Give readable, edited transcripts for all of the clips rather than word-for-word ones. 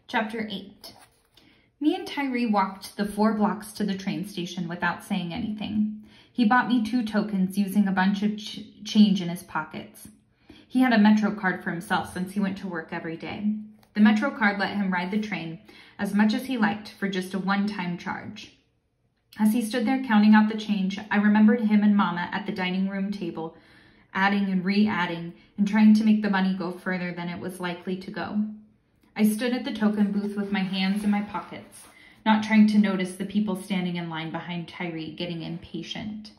Chapter 8. Me and Tyree walked the 4 blocks to the train station without saying anything. He bought me 2 tokens using a bunch of change in his pockets. He had a Metro card for himself since he went to work every day. The Metro card let him ride the train as much as he liked for just a one-time charge. As he stood there counting out the change, I remembered him and Mama at the dining room table, adding and re-adding and trying to make the money go further than it was likely to go. I stood at the token booth with my hands in my pockets, not trying to notice the people standing in line behind Tyree getting impatient.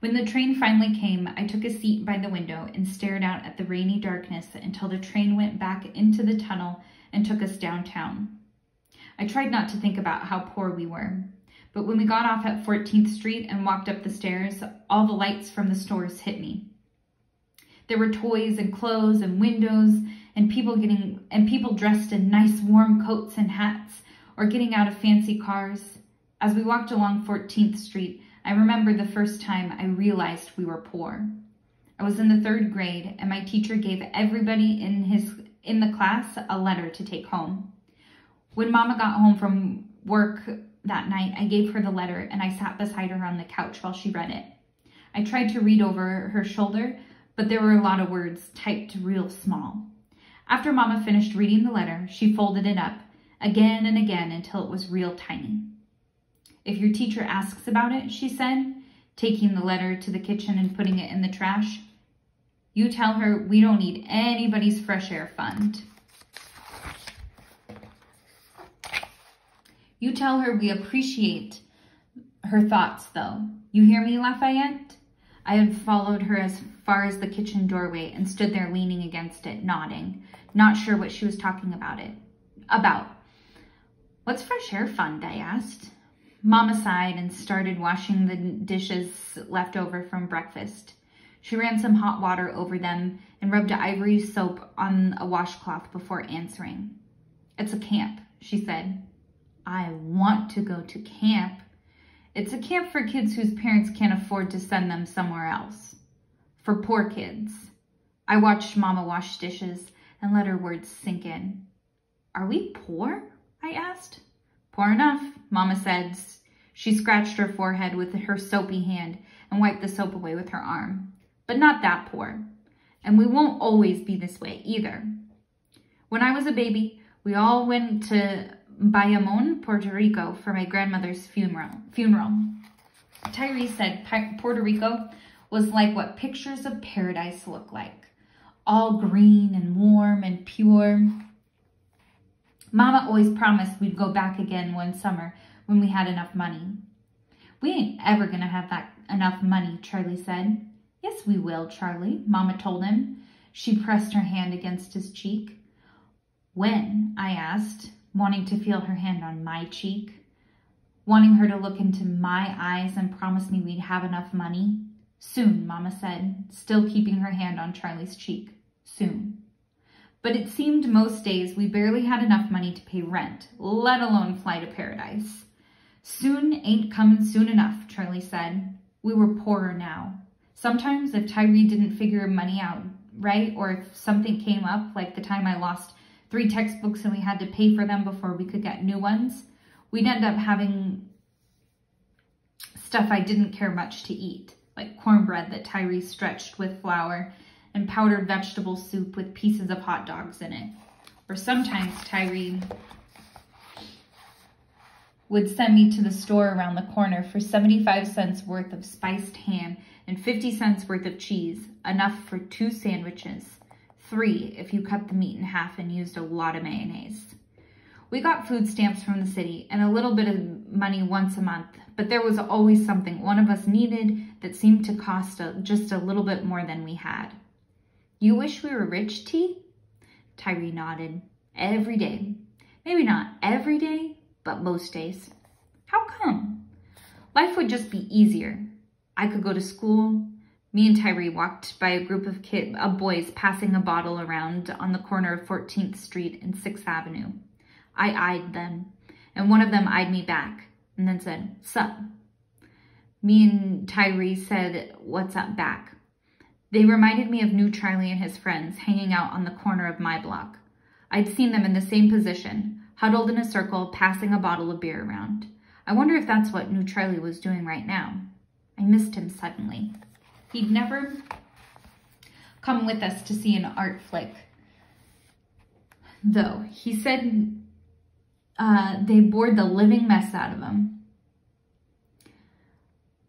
When the train finally came, I took a seat by the window and stared out at the rainy darkness until the train went back into the tunnel and took us downtown. I tried not to think about how poor we were, but when we got off at 14th Street and walked up the stairs, all the lights from the stores hit me. There were toys and clothes and windows and people dressed in nice warm coats and hats or getting out of fancy cars. As we walked along 14th Street, I remember the first time I realized we were poor. I was in the 3rd grade and my teacher gave everybody in the class a letter to take home. When Mama got home from work that night, I gave her the letter and I sat beside her on the couch while she read it. I tried to read over her shoulder, but there were a lot of words typed real small. After Mama finished reading the letter, she folded it up again and again until it was real tiny. If your teacher asks about it, she said, taking the letter to the kitchen and putting it in the trash, you tell her we don't need anybody's fresh air fund. You tell her we appreciate her thoughts, though. You hear me, Lafayette? I had followed her as far as the kitchen doorway and stood there leaning against it, nodding, not sure what she was talking about. What's fresh air fund? I asked. Mama sighed and started washing the dishes left over from breakfast. She ran some hot water over them and rubbed ivory soap on a washcloth before answering. It's a camp, she said. I want to go to camp. It's a camp for kids whose parents can't afford to send them somewhere else. For poor kids. I watched Mama wash dishes and let her words sink in. Are we poor? I asked. Poor enough, Mama said. She scratched her forehead with her soapy hand and wiped the soap away with her arm. But not that poor. And we won't always be this way either. When I was a baby, we all went to Bayamon, Puerto Rico for my grandmother's funeral. Tyree said Puerto Rico was like what pictures of paradise look like. All green and warm and pure. Mama always promised we'd go back again one summer when we had enough money. We ain't ever gonna have enough money, Charlie said. Yes, we will, Charlie, Mama told him. She pressed her hand against his cheek. When? I asked, wanting to feel her hand on my cheek, wanting her to look into my eyes and promise me we'd have enough money. Soon, Mama said, still keeping her hand on Charlie's cheek. Soon. But it seemed most days we barely had enough money to pay rent, let alone fly to paradise. Soon ain't coming soon enough, Charlie said. We were poorer now. Sometimes if Tyree didn't figure money out right, or if something came up, like the time I lost 3 textbooks and we had to pay for them before we could get new ones, we'd end up having stuff I didn't care much to eat, like cornbread that Tyree stretched with flour and powdered vegetable soup with pieces of hot dogs in it. Or sometimes Tyree would send me to the store around the corner for 75 cents worth of spiced ham and 50 cents worth of cheese, enough for 2 sandwiches. 3 if you cut the meat in half and used a lot of mayonnaise. We got food stamps from the city and a little bit of money once a month, but there was always something one of us needed that seemed to cost just a little bit more than we had. You wish we were rich, T? Tyree nodded. Every day. Maybe not every day, but most days. How come? Life would just be easier. I could go to school. Me and Tyree walked by a group of boys passing a bottle around on the corner of 14th Street and 6th Avenue. I eyed them, and one of them eyed me back, and then said, "Sup?" Me and Tyree said, "What's up?" back. They reminded me of New Charlie and his friends hanging out on the corner of my block. I'd seen them in the same position, huddled in a circle, passing a bottle of beer around. I wonder if that's what New Charlie was doing right now. I missed him suddenly. He'd never come with us to see an art flick, though. He said they bored the living mess out of him.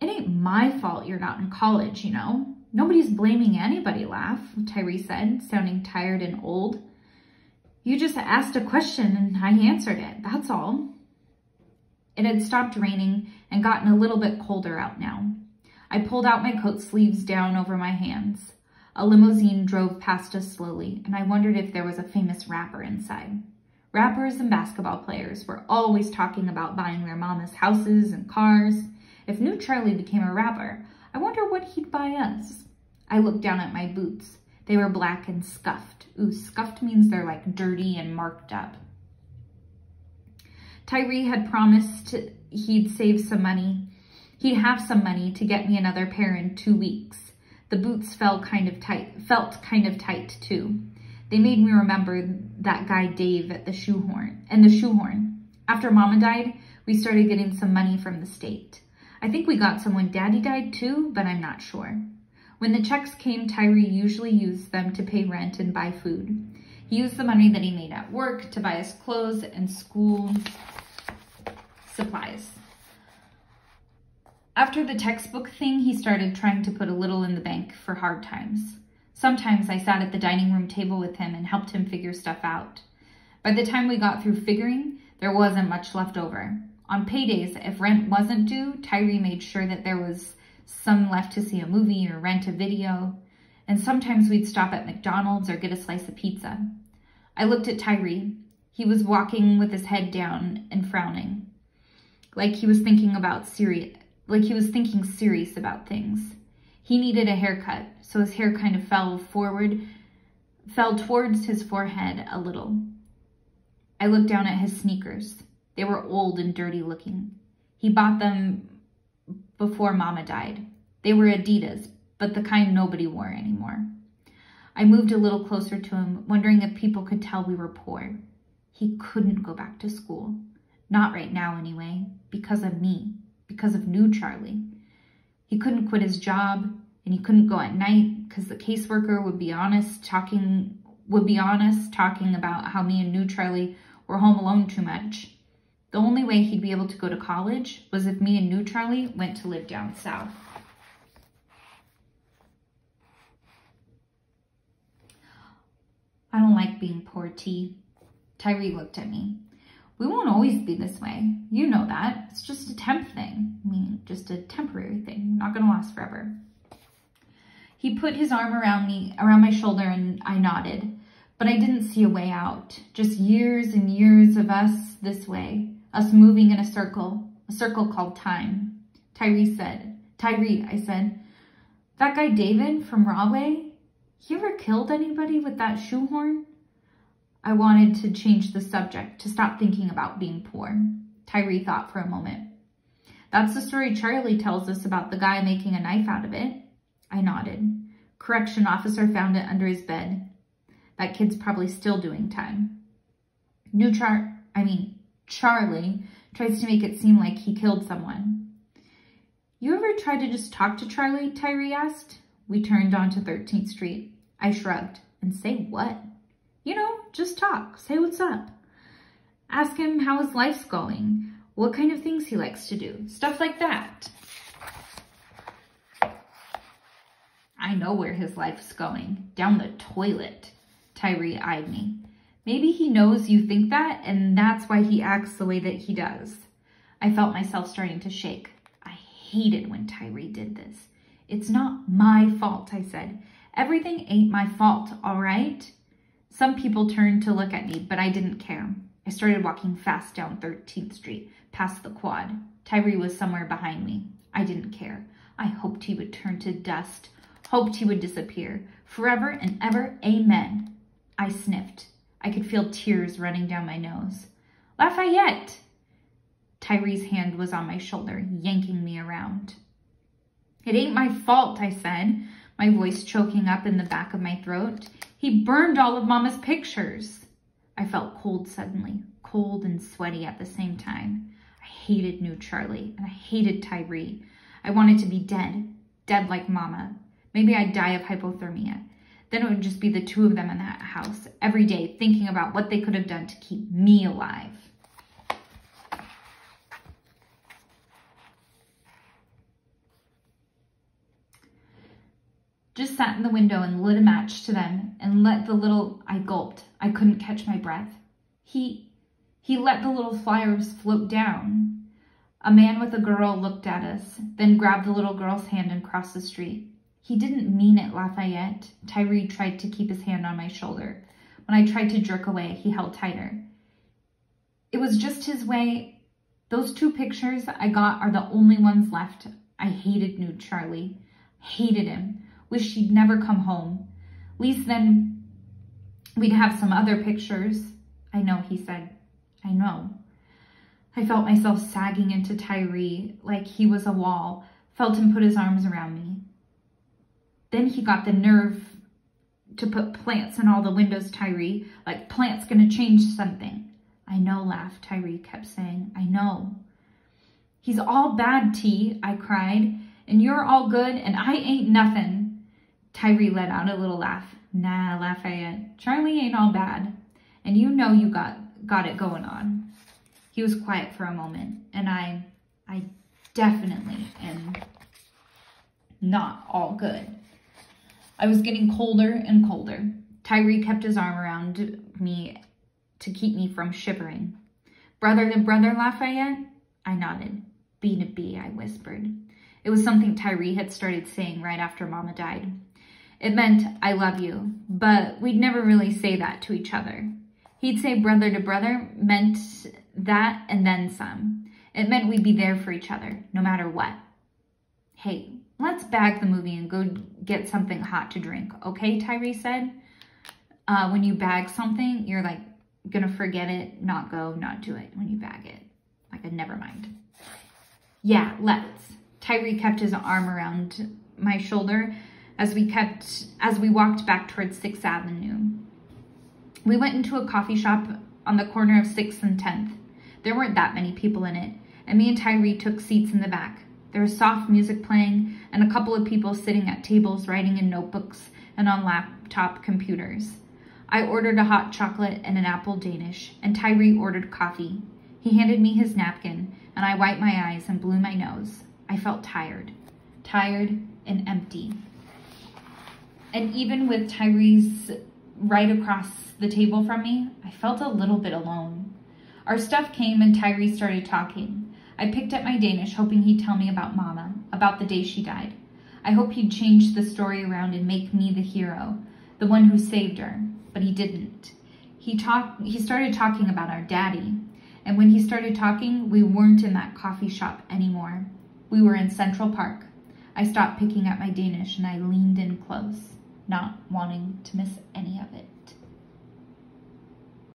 It ain't my fault you're not in college, you know. Nobody's blaming anybody, Laugh, Tyree said, sounding tired and old. You just asked a question and I answered it, that's all. It had stopped raining and gotten a little bit colder out now. I pulled out my coat sleeves down over my hands. A limousine drove past us slowly, and I wondered if there was a famous rapper inside. Rappers and basketball players were always talking about buying their mama's houses and cars. If New Charlie became a rapper, I wonder what he'd buy us. I looked down at my boots. They were black and scuffed. Ooh, scuffed means they're like dirty and marked up. Tyree had promised he'd save some money. He'd have some money to get me another pair in 2 weeks. The boots felt kind of tight too. They made me remember that guy Dave at the shoehorn. After Mama died, we started getting some money from the state. I think we got some when Daddy died too, but I'm not sure. When the checks came, Tyree usually used them to pay rent and buy food. He used the money that he made at work to buy us clothes and school supplies. After the textbook thing, he started trying to put a little in the bank for hard times. Sometimes I sat at the dining room table with him and helped him figure stuff out. By the time we got through figuring, there wasn't much left over. On paydays, if rent wasn't due, Tyree made sure that there was some left to see a movie or rent a video. And sometimes we'd stop at McDonald's or get a slice of pizza. I looked at Tyree. He was walking with his head down and frowning, like he was thinking serious about things. He needed a haircut, so his hair kind of fell towards his forehead a little. I looked down at his sneakers. They were old and dirty looking. He bought them before Mama died. They were Adidas, but the kind nobody wore anymore. I moved a little closer to him, wondering if people could tell we were poor. He couldn't go back to school. Not right now anyway, because of me, because of New Charlie. He couldn't quit his job, and he couldn't go at night because the caseworker would be honest talking about how me and New Charlie were home alone too much. The only way he'd be able to go to college was if me and New Charlie went to live down south. I don't like being poor, T. Tyree looked at me. We won't always be this way. You know that. It's just a temp thing. I mean, just a temporary thing. Not gonna last forever. He put his arm around my shoulder, and I nodded. But I didn't see a way out. Just years and years of us this way. Us moving in a circle called time. Tyree, I said, that guy David from Rahway, he ever killed anybody with that shoehorn? I wanted to change the subject, to stop thinking about being poor. Tyree thought for a moment. That's the story Charlie tells us about the guy making a knife out of it. I nodded. Correction officer found it under his bed. That kid's probably still doing time. Charlie tries to make it seem like he killed someone. You ever try to just talk to Charlie? Tyree asked. We turned onto 13th Street. I shrugged. And say what? You know, just talk. Say what's up. Ask him how his life's going. What kind of things he likes to do. Stuff like that. I know where his life's going. Down the toilet. Tyree eyed me. Maybe he knows you think that, and that's why he acts the way that he does. I felt myself starting to shake. I hated when Tyree did this. It's not my fault, I said. Everything ain't my fault, all right? Some people turned to look at me, but I didn't care. I started walking fast down 13th Street, past the quad. Tyree was somewhere behind me. I didn't care. I hoped he would turn to dust, hoped he would disappear. Forever and ever, amen. I sniffed. I could feel tears running down my nose. Lafayette! Tyree's hand was on my shoulder, yanking me around. It ain't my fault, I said, my voice choking up in the back of my throat. He burned all of Mama's pictures. I felt cold suddenly, cold and sweaty at the same time. I hated new Charlie, and I hated Tyree. I wanted to be dead, dead like Mama. Maybe I'd die of hypothermia. Then it would just be the two of them in that house, every day thinking about what they could have done to keep me alive. Just sat in the window and lit a match to them and let the little... I gulped. I couldn't catch my breath. He let the little flyers float down. A man with a girl looked at us, then grabbed the little girl's hand and crossed the street. He didn't mean it, Lafayette. Tyree tried to keep his hand on my shoulder. When I tried to jerk away, he held tighter. It was just his way. Those two pictures I got are the only ones left. I hated new Charlie. Hated him. Wished he'd never come home. At least then we'd have some other pictures. I know, he said. I know. I felt myself sagging into Tyree like he was a wall. Felt him put his arms around me. Then he got the nerve to put plants in all the windows, Tyree. Like plants gonna change something. I know, laughed, Tyree kept saying. I know. He's all bad, T, I cried. And you're all good, and I ain't nothing. Tyree let out a little laugh. Nah, Lafayette, Charlie ain't all bad. And you know you got it going on. He was quiet for a moment, and I definitely am not all good. I was getting colder and colder. Tyree kept his arm around me to keep me from shivering. Brother to brother, Lafayette? I nodded. B to B, I whispered. It was something Tyree had started saying right after Mama died. It meant, I love you, but we'd never really say that to each other. He'd say brother to brother meant that and then some. It meant we'd be there for each other, no matter what. Hey, let's bag the movie and go get something hot to drink, okay, Tyree said. When you bag something, you're like gonna forget it, not go, not do it when you bag it. Like a never mind. Yeah, let's. Tyree kept his arm around my shoulder as we walked back towards 6th Avenue. We went into a coffee shop on the corner of 6th and 10th. There weren't that many people in it, and me and Tyree took seats in the back. There was soft music playing and a couple of people sitting at tables writing in notebooks and on laptop computers. I ordered a hot chocolate and an apple Danish, and Tyree ordered coffee. He handed me his napkin, and I wiped my eyes and blew my nose. I felt tired and empty. And even with Tyree's right across the table from me, I felt a little bit alone. Our stuff came and Tyree started talking. I picked up my Danish, hoping he'd tell me about Mama, about the day she died. I hoped he'd change the story around and make me the hero, the one who saved her, but he didn't. He started talking about our daddy, and when he started talking, we weren't in that coffee shop anymore. We were in Central Park. I stopped picking at my Danish and I leaned in close, not wanting to miss any of it.